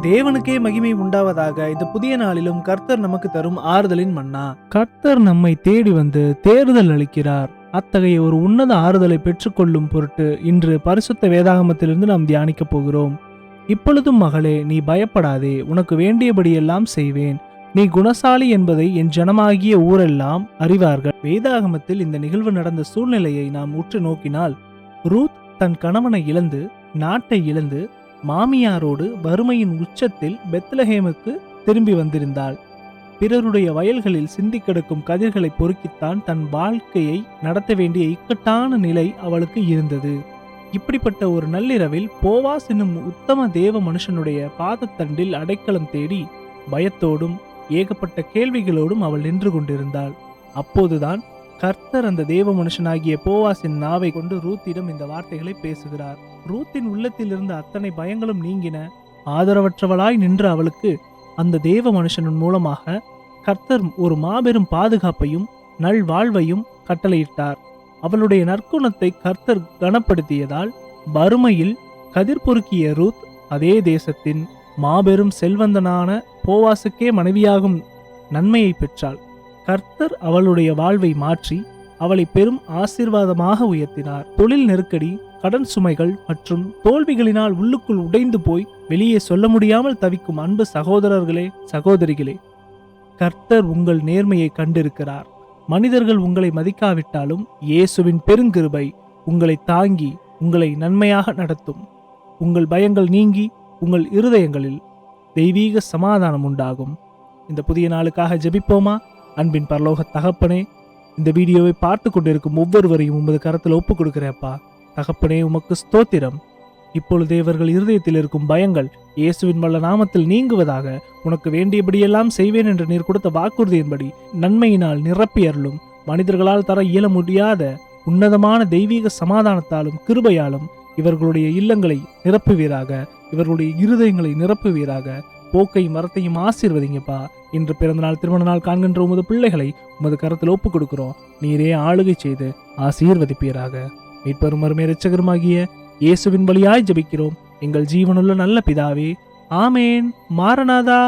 தேவனுக்கே மகிமை உண்டாவதாக. இந்த புதிய நாளிலும் கர்த்தர் நமக்கு தரும் ஆறுதலின் மன்னா. கர்த்தர் நம்மை தேடி வந்து தேறுதல் அளிக்கிறார். அத்தகைய ஒரு உன்னத ஆறுதலை பெற்றுக்கொள்ளும் பொருட்டு இன்று பரிசுத்த வேதாகமத்திலிருந்து நாம் தியானிக்க போகிறோம். இப்பொழுதும் மகளே, நீ பயப்படாதே, உனக்கு வேண்டியபடியெல்லாம் செய்வேன். நீ குணசாலி என்பதை என் ஜனமாகிய ஊரெல்லாம் அறிவார்கள். வேதாகமத்தில் இந்த நிகழ்வு நடந்த சூழ்நிலையை நாம் உற்று நோக்கினால், ரூத் தன் கணவனை இழந்து, நாட்டை இழந்து, மாமியாரோடு வறுமையின் உச்சத்தில் பெத்லஹேமுக்கு திரும்பி வந்திருந்தாள். பிறருடைய வயல்களில் சிந்தி கிடக்கும் கதிர்களை பொறுக்கித்தான் தன் வாழ்க்கையை நடத்த வேண்டிய இக்கட்டான நிலை அவளுக்கு இருந்தது. இப்படிப்பட்ட ஒரு நள்ளிரவில் போவாஸ் என்னும் உத்தம தேவ மனுஷனுடைய பாதத்தண்டில் அடைக்கலம் தேடி பயத்தோடும் ஏகப்பட்ட கேள்விகளோடும் அவள் நின்று கொண்டிருந்தாள். அப்போதுதான் கர்த்தர் அந்த தேவ மனுஷனாகிய போவாசின் நாவை கொண்டு ரூத்திடம் இந்த வார்த்தைகளை பேசுகிறார். ரூத்தின் உள்ளத்தில் இருந்த அத்தனை பயங்களும் நீங்கின. ஆதரவற்றவளாய் நின்ற அவளுக்கு அந்த தேவ மனுஷனின் மூலமாக கர்த்தர் ஒரு மாபெரும் பாதுகாப்பையும் நல்வாழ்வையும் கட்டளையிட்டார். அவளுடைய நற்குணத்தை கர்த்தர் கனப்படுத்தியதால் வறுமையில் கதிர் பொறுக்கிய ரூத் அதே தேசத்தின் மாபெரும் செல்வந்தனான போவாசுக்கே மனைவியாகும் நன்மையை பெற்றாள். கர்த்தர் அவளுடைய வாழ்வை மாற்றி அவளை பெரும் ஆசீர்வாதமாக உயர்த்தினார். தொழில் நெருக்கடி, கடன் சுமைகள் மற்றும் தோல்விகளினால் உள்ளுக்குள் உடைந்து போய் வெளியே சொல்ல முடியாமல் தவிக்கும் அன்பு சகோதரர்களே, சகோதரிகளே, கர்த்தர் உங்கள் நேர்மையை கண்டிருக்கிறார். மனிதர்கள் உங்களை மதிக்காவிட்டாலும் இயேசுவின் பெருங்கிருபை உங்களை தாங்கி உங்களை நன்மையாக நடத்தும். உங்கள் பயங்கள் நீங்கி உங்கள் இருதயங்களில் தெய்வீக சமாதானம் உண்டாகும். இந்த புதிய நாளுக்காக ஜெபிப்போமா? அன்பின் பரலோக தகப்பனே, இந்த வீடியோவை பார்த்து கொண்டிருக்கும் ஒவ்வொருவரையும் உமது கரத்தில் ஒப்புக் கொடுக்கிறேப்பா. தகப்பனே, உமக்கு ஸ்தோத்திரம். இப்பொழுது இவர்கள் இருதயத்தில் இருக்கும் பயங்கள் இயேசுவின் வல்ல நாமத்தில் நீங்குவதாக. உனக்கு வேண்டியபடியெல்லாம் செய்வேன் என்று நீர் கொடுத்த வாக்குறுதியின்படி நன்மையினால் நிரப்பி அருளும். மனிதர்களால் தர இயல முடியாத உன்னதமான தெய்வீக சமாதானத்தாலும் கிருபையாலும் இவர்களுடைய இல்லங்களை நிரப்புவீராக, இவர்களுடைய இருதயங்களை நிரப்புவீராக. போக்கை மரத்தையும் ஆசீர்வதிங்கப்பா. இன்று பிறந்த நாள், திருமண நாள் காண்கின்ற உமது பிள்ளைகளை உமது கரத்தில் ஒப்புக் கொடுக்கிறோம். நீரே ஆளுகை செய்து ஆசீர்வதிப்பீராக. மீட்பரும் அருமை இரட்சகருமாகிய இயேசுவின் வழியாய் ஜெபிக்கிறோம் எங்கள் ஜீவனுள்ள நல்ல பிதாவே. ஆமேன். மாரநாதா.